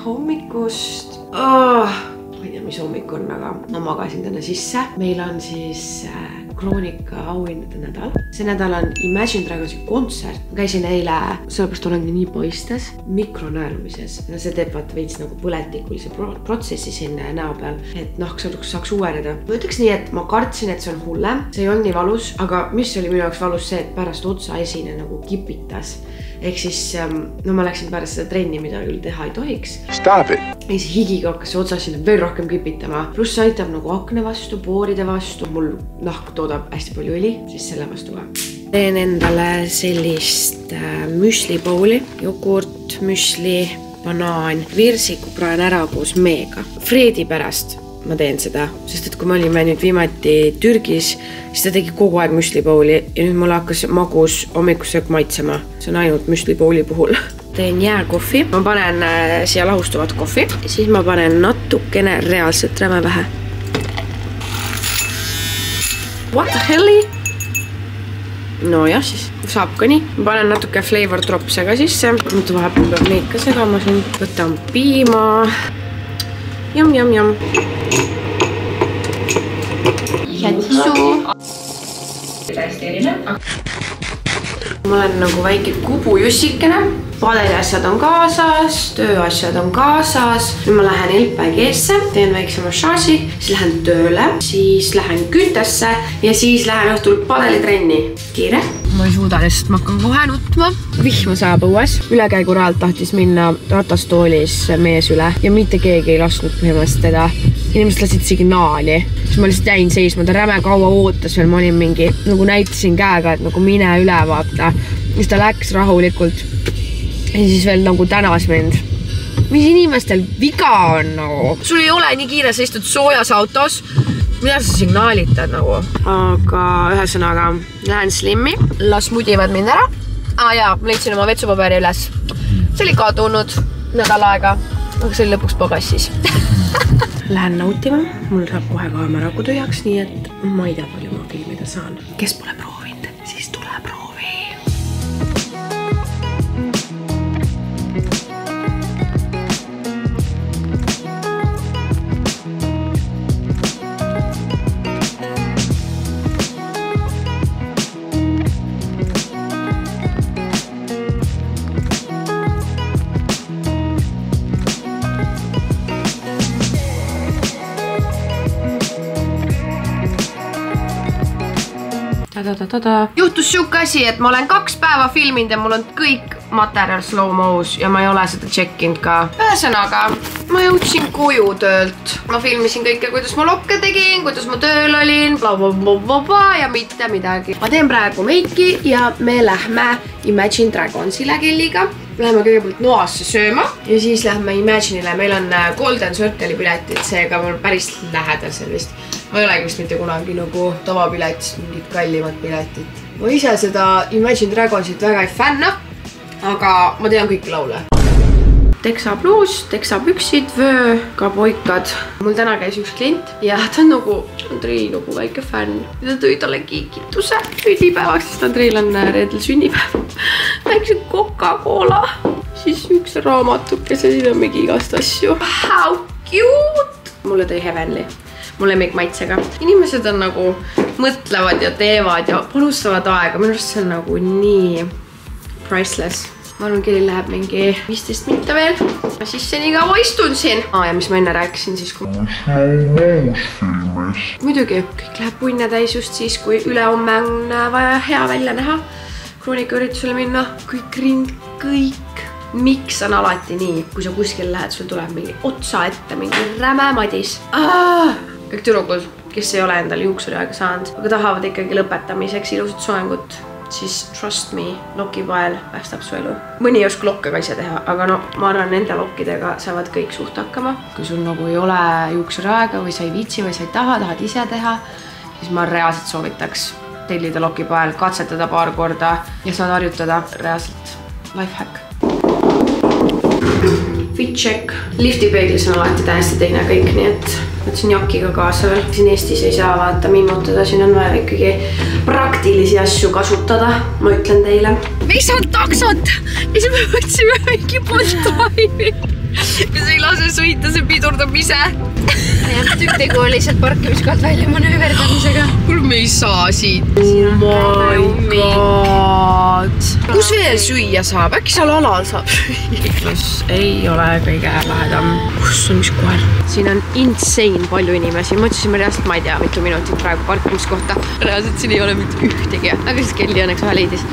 hommikust. Ma ei tea, mis hommik on, aga ma magasin täna sisse. Meil on siis Kroonika auhinnade nädal. See nädal on Imagine Dragonsi kontsert. Ma käisin eile, sellepärast olengi nii paistes, mikronaerumises. See teeb vaata veits nagu põletikulise protsessi sinna näo peal, et nahk saaks uueneda. Ma ütleks nii, et ma kartsin, et see on hullem. See ei olnud nii valus, aga mis oli minu jaoks valus see, et pärast otsa esine nagu kipitas. Ehk siis, no ma läksin pärast seda trenni, mida küll teha ei tohiks. Stop it! Ja siis higiga hakkas otsa sinna veel rohkem kipitama. Pluss aitab nagu akne vastu, pooride vastu. Mul nahk toodab hästi palju õli, siis selle vastu ka. Teen endale sellist müslipouli, jogurt, müsli, banaan, virsiku praen ära koos meega. Fredi pärast ma teen seda, sest et kui me olime nüüd viimati Türgis, siis ta tegi kogu aeg müslipouli ja nüüd mul hakkas magus hommikusöök maitsema. See on ainult müslipouli puhul. Teen jääkohvi, ma panen siia lahustuvat kohvi, siis ma panen natukene reaalselt räme vähe. What the helli? No jah, siis saab ka nii. Ma panen natuke flavor dropse ka sisse. Nüüd vahepeal peab neid ka segama siin. Võtan piima. Jam. Jatsu. Ma olen nagu väike kubujussikene. Padeliasjad on kaasas, tööasjad on kaasas. Nüüd ma lähen LPG-sse, teen väikse massaaži, siis lähen tööle, siis lähen küntesse ja siis lähen õhtul padelitrenni. Kiire. Ma ei suuda, sest ma hakkan kohe nutma. Vihma saab õues. Ülekäiguraalt tahtis minna ratastoolis mees üle ja mitte keegi ei lasknud põhimõtteliselt teda. Inimesed lasid signaali. Siis ma lihtsalt jäin seisma, ta räme kaua ootas veel, ma olin mingi, nagu näitasin käega, et nagu mine üle vaata. Siis ta läks rahulikult ja siis veel nagu tänas mind. Mis inimestel viga on nagu? Sul ei ole nii kiire, sa istud soojas autos. Mida sa signaalitad nagu? Aga ühesõnaga, lähen slimmi. Las mudivad mind ära. Jaa, ma leidsin oma vetsupaberi üles. See oli kadunud nädal aega, aga see oli lõpuks pagassis. Lähen nautima. Mul saab kohe kaamera tühjaks, nii et ma ei tea, palju ma filmida saan. Kes pole proovinud, siis tule proovi. Juhtus siuke asi, et ma olen 2 päeva filminud ja mul on kõik materjal slow-mo's ja ma ei ole seda tšekkinud ka. Ühesõnaga, ma jõudsin koju töölt. Ma filmisin kõike, kuidas ma lokke tegin, kuidas ma tööl olin, ja mitte midagi. Ma teen praegu meiki ja me lähme Imagine Dragonsile kelliga. Läheme kõigepealt noasse sööma ja siis lähme Imagine'ile. Meil on Golden Circle'i piletid, seega mul päris lähedal seal vist. Ma ei olegi vist mitte kunagi nagu tavapilet, mingid kallimad piletid. Ma ise seda Imagine Dragonsit väga ei fänna, aga ma tean kõiki laule. Teksa pluus, teksa püksid, vöö, ka poikad. Mul täna käis üks klient ja ta on nagu Andrei nagu väike fänn. Ta tõi talle kiikituse sünnipäevaks, sest Andreil on reedel sünnipäev. Väikse Coca-Cola, siis üks raamatukese, siin on mingi igast asju. How cute! Mulle tõi Heavenly. Mul lemmikmaitsega. Inimesed on nagu mõtlevad ja teevad ja panustavad aega. Minu arust see on nagu nii priceless. Ma arvan, kellel läheb mingi 15 minta veel. Ma siis nii kaua istun siin. Ja mis ma enne rääkisin siis, kui... Muidugi, kõik läheb punne täis just siis, kui ülehomme on vaja hea välja näha. Kroonika üritusele minna. Kõik rind, kõik. Miks on alati nii, kui sa kuskil lähed, sul tuleb mingi otsa ette, mingi räme madis. Kõik tüdrukud, kes ei ole endale juuksuriaega saanud, aga tahavad ikkagi lõpetamiseks ilusat soengut, siis trust me, lokipael päästab su elu. Mõni ei oska lokke ka ise teha, aga no ma arvan, nende lokkidega saavad kõik suht hakkama. Kui sul nagu ei ole juuksuriaega või sa ei viitsi või sa ei tahad ise teha, siis ma reaalselt soovitaks tellida lokipael, katsetada paar korda ja saad harjutada reaalselt lifehack. Fit check. Liftipeeglis on alati täiesti teine kõik, nii et võtsin jakiga kaasa veel. Siin Eestis ei saa vaata mimmutada, siin on vaja ikkagi praktilisi asju kasutada, ma ütlen teile. Me ei saanud taksot ja siis me võtsime mingi Boltaivi. Ja see venita, see pidurdab ise. Tegu oli lihtsalt parkimiskohalt välja manööverdamisega. Kuule, me ei saa siit. Oh my god. Kus veel süüa saab? Äkki seal alal saab süüa? Liiklus ei ole kõige lähedam. Kus on mis koer? Siin on insane palju inimesi. Ma otsisime reaalselt, ma ei tea, mitu minutit praegu parkimiskohta. Reaalselt siin ei ole mitte ühtegi. Aga siis Kelly õnneks ühe leidis.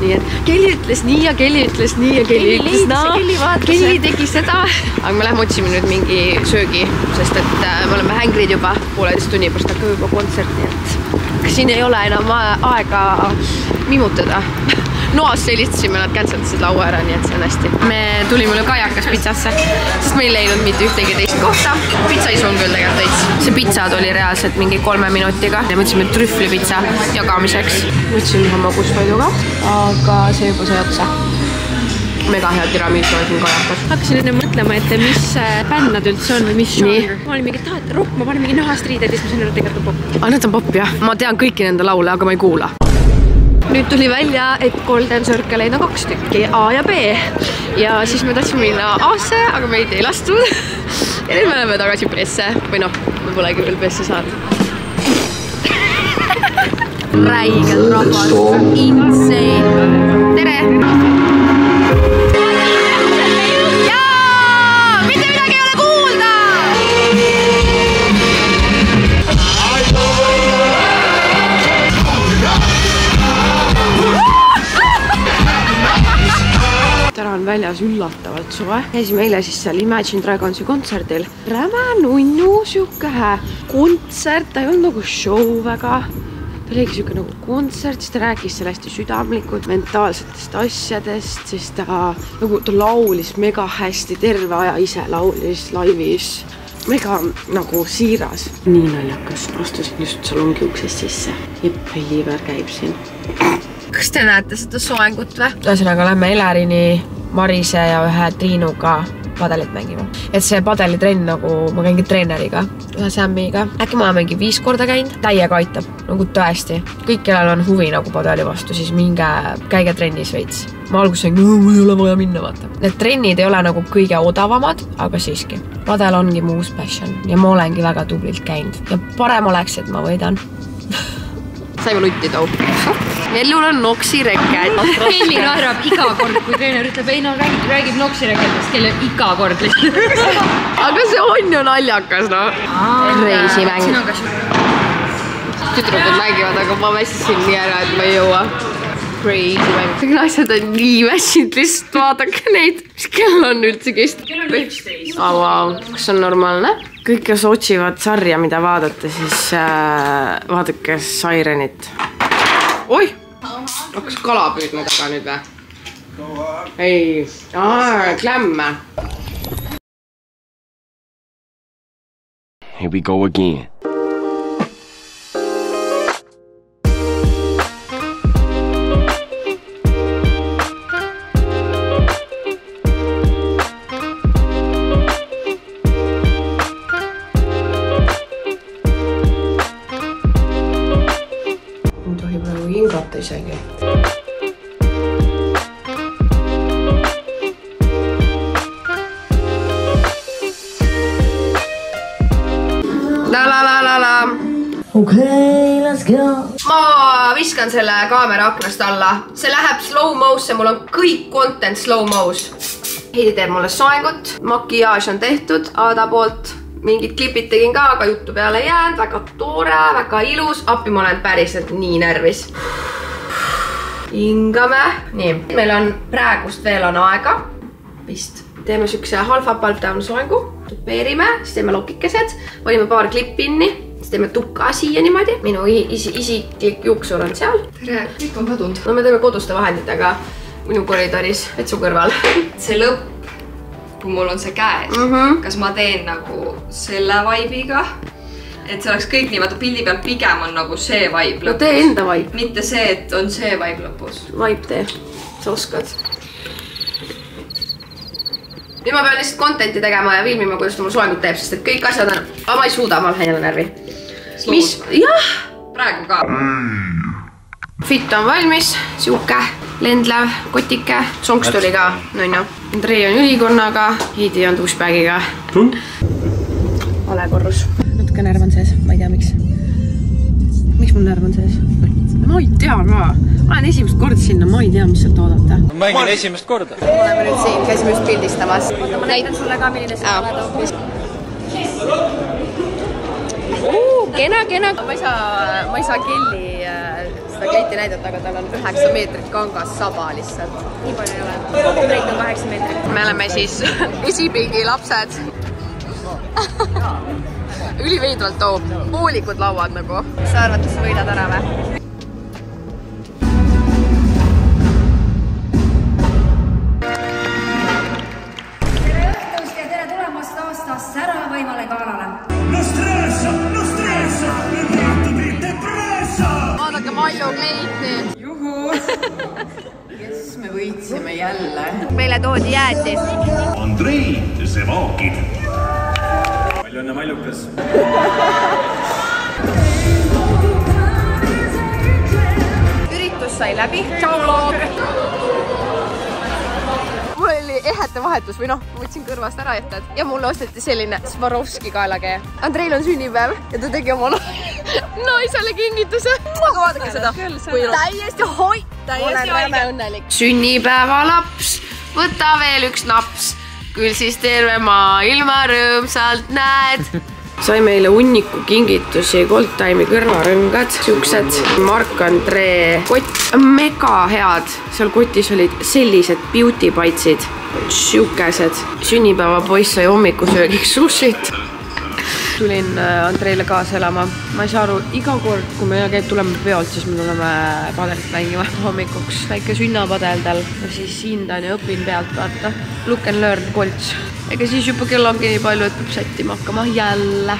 Nii et Kelly ütles nii ja Kelly ütles nii ja Kelly ütles naa. Kelly tegi seda. Aga me läheme otsime nüüd mingi söögi, sest et me oleme hängrid juba 1,5 tunni pärast hakkab juba kontserti, et siin ei ole enam aega mimutada. Noas helistasime, nad canceldasid laua ära, nii et see on hästi. Me tulime üle Kajakas pitsasse, sest me ei leidnud mitte ühtegi teist kohta. Pitsa isu on küll tegelikult veits. See pitsa tuli reaalselt mingi 3 minutiga ja mõtlesime trühvlipitsa jagamiseks. Mõtlesime ühe magustoiduga, aga see juba sai otsa. Mega hea tiramisu on siin Kajakas. Hakkasin enne mõtlema, et mis bänd nad üldse on või mis žanr. Ma olin mingi, et rock, ma panen mingi nahast riided ja siis ma sain tegelikult on pop. Need on pop, jah. Ma tean kõiki nende laule, aga ma ei kuula. Nüüd tuli välja, et Golden Circle'id on 2 tükki, A ja B. Ja siis me tahtsime minna A-sse, aga meid ei lastud. Ja nüüd me oleme tagasi presse. Või noh, me polegi veel presse saanud. Räigel rahvas. Insane. Tere! Täna on väljas üllatavalt suve. Käisime eile siis seal Imagine Dragonsi kontserdil. Räme nunnu siuke kontsert, ta ei olnud nagu show väga. Ta oligi siuke nagu kontsert, siis ta rääkis selle hästi südamlikult mentaalsetest asjadest, siis ta laulis mega hästi, terve aja ise laulis laivis. Mega nagu siiras. Nii naljakas, astusin just salongi uksest sisse. Jepp Liiver käib siin. Kas te näete seda soengut või? Ühesõnaga lähme Elerini, Marise ja ühe Triinuga padelit mängima. Et see padelitrenn nagu, ma käingi treeneriga, ühe Sammiga. Äkki ma olen mingi 5 korda käinud. Täiega aitab, nagu tõesti. Kõik, kellel on huvi nagu padeli vastu, siis minge käige trennis veits. Ma alguses sain, mul ei ole vaja minna, vaata. Need trennid ei ole nagu kõige odavamad, aga siiski. Padel ongi mu uus passion ja ma olengi väga tublilt käinud. Ja parem oleks, et ma võidan. Saime lutti too. Ellul on noksireked. Kelly naerab iga kord, kui treener ütleb, ei no räägib noksireketest, kellel iga kord lihtsalt. Aga see on ju naljakas, no. Reisimäng. Siin on ka Tüdrukud mängivad, aga ma väsisin nii ära, et ma ei jõua. Reisimäng. Kõik naised on nii väsinud, lihtsalt vaadake neid. Mis kell on üldse kest? Kell on 11. Wow. Kas on normaalne? Kõik, kes otsivad sarja, mida vaadata, siis vaadake Sirenit. Oi! Hakkas kala püüdma taga nüüd või? Ei. Klämme. Here we go again. Hingata isegi. La. Okay, let's go. Ma viskan selle kaamera aknast alla. See läheb slow-mo'sse, mul on kõik content slow-mo's. Heidi teeb mulle soengut. Makiaaž on tehtud Aada poolt. Mingid klipid tegin ka, aga juttu peale jäänud. Väga toore, väga ilus. Appi ma olen päriselt nii närvis. Hingame. Nii, meil on praegust veel on aega. Vist. Teeme sükse half-up-down soengu. Tupeerime, siis teeme lokikesed. Panime paar klippinni. Siis teeme tukka siia niimoodi. Minu isiklik juuksur on seal. Tere, kõik on kadunud. No me teeme koduste vahenditega minu koridoris vetsu kõrval. See lõpp, kui mul on see käes, kas ma teen nagu selle vibe'iga, et see oleks kõik nii, vaata pildi peal pigem on nagu see vibe lõpus. No tee enda vibe. Mitte see, et on see vibe lõpus. Vibe tee, sa oskad. Nüüd ma pean lihtsalt contenti tegema ja filmima, kuidas ta mul soengut teeb, sest et kõik asjad on... Aga ma ei suuda, ma lähen jälle närvi. Mis? Jah! Praegu ka. Fit on valmis, siuke lendlev kotike. Sonks tuli ka, nunnu. Andrei on ülikonnaga, Heidi on douchebagiga. Vale korrus. Natuke närv on sees, ma ei tea miks. Miks mul närv on sees? Ma ei tea ka. Ma olen esimest korda sinna, ma ei tea, mis sealt oodata. Ma mängin esimest korda. Oleme nüüd siin, käisime just pildistamas. Ma näitan sulle ka, milline see oled. Kena. Ma ei saa Kelly seda kleiti näidata, aga tal on 9 meetrit kangas saba lihtsalt. Nii palju ei ole. Kogu kleit on 8 meetrit. Me oleme siis esipilgi lapsed. Üliveidralt toob. Poolikud lauad nagu. Sa arvad, et sa võidad ära või? Tere tulemast aastas säravõimale galale. Vaadake Malju kleiti. Juhu. Kes me võitsime jälle? Meile toodi jäätis. Andrei Sevakid. Palju õnne Maljukas. Üritus sai läbi. Ciao vlog! Mul oli ehete vahetus või noh, ma võtsin kõrvast ära ehted ja mulle osteti selline Swarovski kaelakee. Andreil on sünnipäev ja ta tegi oma naisele kingituse. Aga vaadake seda. Täiesti hoi! Täiesti haige õnnelik. Sünnipäevalaps, võta veel üks naps. Küll siis terve maailma rõõmsalt näed. Sai meile hunniku kingitusi, Goldtime'i kõrvarõngad, siuksed Marc-Andre kott, mega head. Seal kotis olid sellised beauty bitsid, siukesed. Sünnipäeva poiss sai hommikusöögiks sushit. Tulin Andreile kaasa elama. Ma ei saa aru, iga kord, kui me tuleme peolt, siis me tuleme padelit mängima hommikuks. Väike sünnapadel ja siis hindan ja õpin pealt vaata. Look and learn kolts. Ega siis juba kell ongi nii palju, et peab sättima hakkama jälle.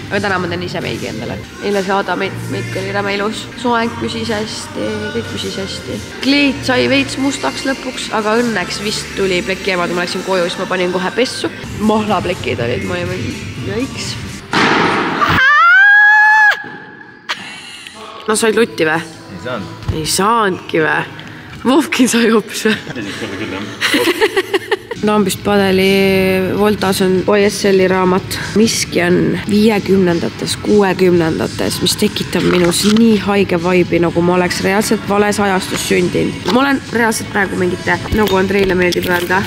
Aga täna ma teen ise meigi endale. Eile see Ada meik oli räme ilus. Soeng püsis hästi, kõik püsis hästi. Kleit sai veits mustaks lõpuks, aga õnneks vist tuli pleki ema, kui ma läksin koju, siis ma panin kohe pessu. Mahlaplekid olid, ma ei mõni jõiks. No said lutti või? Ei saanud. Ei saanudki või? Vovkin sai hoopis või? Esimest korda küll, jah. Lambist padeli Voltas on OSL-i raamat. Miski on 50-ndates, 60-ndates, mis tekitab minus nii haige vaibi, nagu ma oleks reaalselt vales ajastus sündinud. Ma olen reaalselt praegu mingite, nagu Andreile meeldib öelda,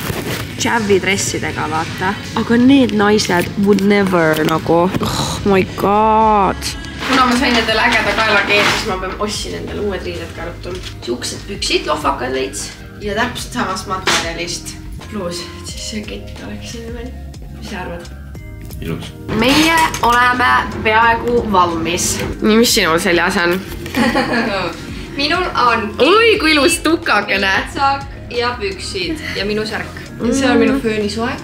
Chavi dressidega, vaata. Aga need naised would never nagu, oh my god. Kuna ma sain endale ägeda kaelakee, siis ma ostsin endale uued riided karutun. Siuksed püksid, lohvakad veits ja täpselt samast materjalist. Pluus, siis see kett oleks siin veel. Mis sa arvad? Ilus. Meie oleme peaaegu valmis. Nii, mis sinul seljas on? Minul on Oi, kui ilus tukakene. kitsak ja püksid ja minu särk. See on minu föönisoeg.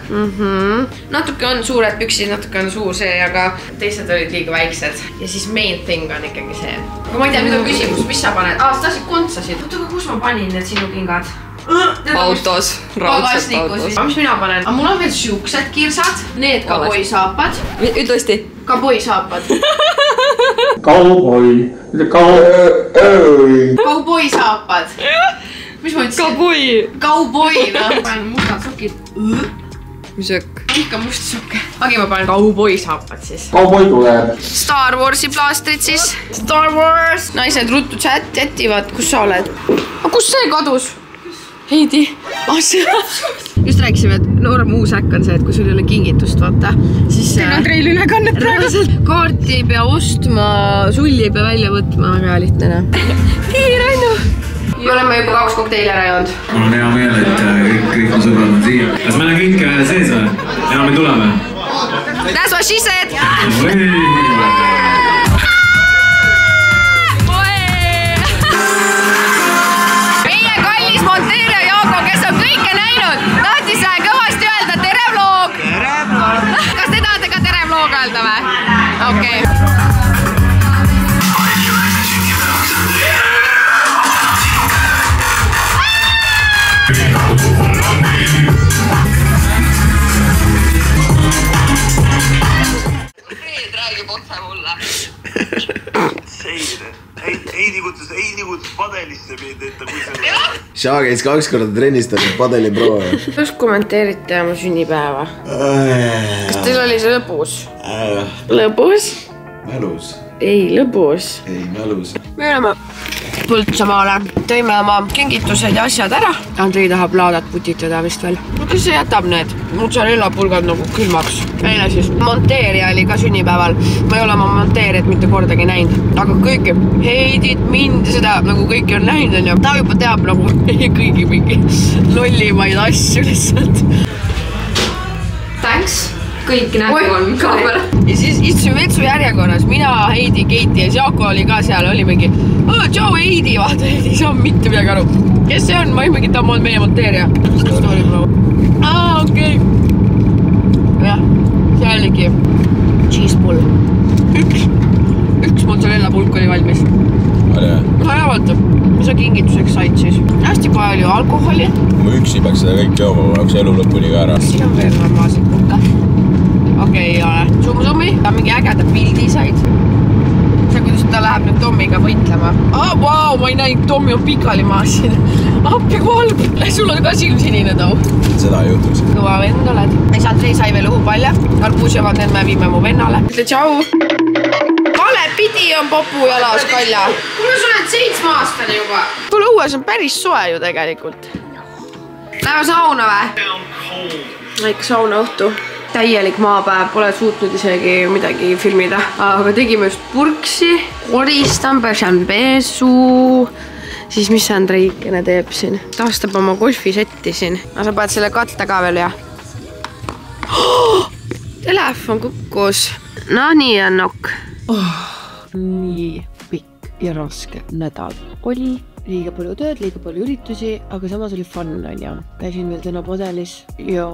Natuke on suured püksid, natuke on suur see, aga teised olid liiga väiksed. Ja siis main thing on ikkagi see. Aga ma ei tea, nüüd on küsimus, mis sa paned? Sa tahtsid kontsasid. Oota, aga kus ma panin need sinu kingad? Autos, raudselt autos. Mis mina panen? Mul on veel siuksed kirsad, need kaboi saapad. Ütle õsti. Kaboi saapad. Kauboi. Kauboi saapad. Mis ma ütlesin? Kaboi. Kauboi, noh. Panen mustad sokid. Mis ökk? Ikka must sokke. Agi ma panen kauboi saapad siis. Kauboi tuleb. Star Warsi plaastrid siis. Star Wars. Naised ruttu chattivad, kus sa oled? Aga kus see kadus? Heidi, just rääkisime, et noorem uus äkk on see, et kui sul ei ole kingitust, vaata, siis Andreil ülekannet praegu. Kaarti ei pea ostma, sulli ei pea välja võtma, väga lihtne. Rannu! Me oleme juba 2 kokteili ära joonud. Mul on hea meel, et kõik mu sõbrad on siia. Kas meil on kõik sees või? Ja me tuleme. That's what she said! Okay. Räägib otse mulle. Heidi kutsus padelisse meid, et kui selle... Shaa käis 2 korda trennis, ta padeli proua. Kas kommenteerite oma sünnipäeva? Kas teil oli see lõbus? Lõbus? Mälus. Ei, lõbus. Ei, mälus. Me oleme Põltsamaale. Tõime oma kingitused ja asjad ära. Andrei tahab laadat putitada vist veel. Kes see jätab need mozzarella pulgad nagu külmaks? Eile siis monteerija oli ka sünnipäeval. Ma ei ole oma monteerijat mitte kordagi näinud. Aga kõiki Heidit, mind, seda nagu kõiki on näinud. On ju. Ta juba teab nagu kõigi mingi lollimaid asju lihtsalt. Thanks. Kõik nägu on kaamera. Ja siis istusime vetsu järjekorras. Mina, Heidi, Keiti ja Jaako oli ka seal. Oli mingi, tšau Heidi, vaata, ei saa mitte midagi aru. Kes see on? Ma ei mingi, ta on meie monteerija. Kas ta oli praegu? Okei. Jah, see oligi cheese pull. Üks mozzarella pulk oli valmis. Oli jah? No ja vaata, mis sa kingituseks said siis? Hästi palju alkoholi. Ma üksi peaks seda kõik jooma, ma oleks elu lõpuni ka ära. Siin on veel normaalselt pulka. Okei, ei ole. Summi, ta mingi ägeda pildi said. See, kuidas ta läheb nüüd Tommiga võitlema. Vau, ma ei näinud, Tommi on pikali maas siin. Appi kui halb. Sul on ka silm sinine tau. Seda ei juhtuks. Kõva vend oled. Andrei sai veel õhupalja. Arbuusjavad need me viime mu vennale. Ütle tšau. Vale pidi on popu jalas, Kalja. Kuule, sa oled 7-aastane juba. Tule õues on päris soe ju tegelikult. Läheme sauna või? Väike sauna õhtu. Täielik maapäev, pole suutnud isegi midagi filmida. Aga tegime just purksi, koristan, pesan pesu. Siis mis Andreikene teeb siin? Taastab oma golfisetti siin. Sa paned selle katta ka veel ja? Telefon kukkus. No nii on nokk. Nii pikk ja raske nädal oli. Liiga palju tööd, liiga palju üritusi, aga samas oli fun, on ju. Käisin veel täna padelis ja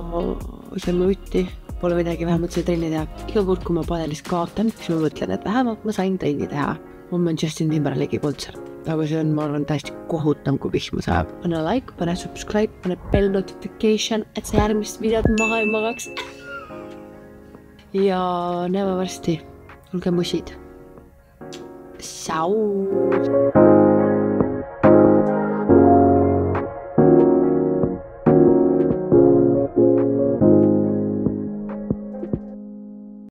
saime ütti. Pole midagi, vähemalt sai trenni teha. Iga kord, kui ma padelis kaotan, siis ma mõtlen, et vähemalt ma sain trenni teha. Homme on Justin Timberlake'i kontsert. Aga see on, ma arvan, täiesti kohutav, kui vihma saab. Pane like, pane subscribe, pane bell notification, et sa järgmist videot maha ei magaks. Ja näeme varsti. Olge mussid. Sau!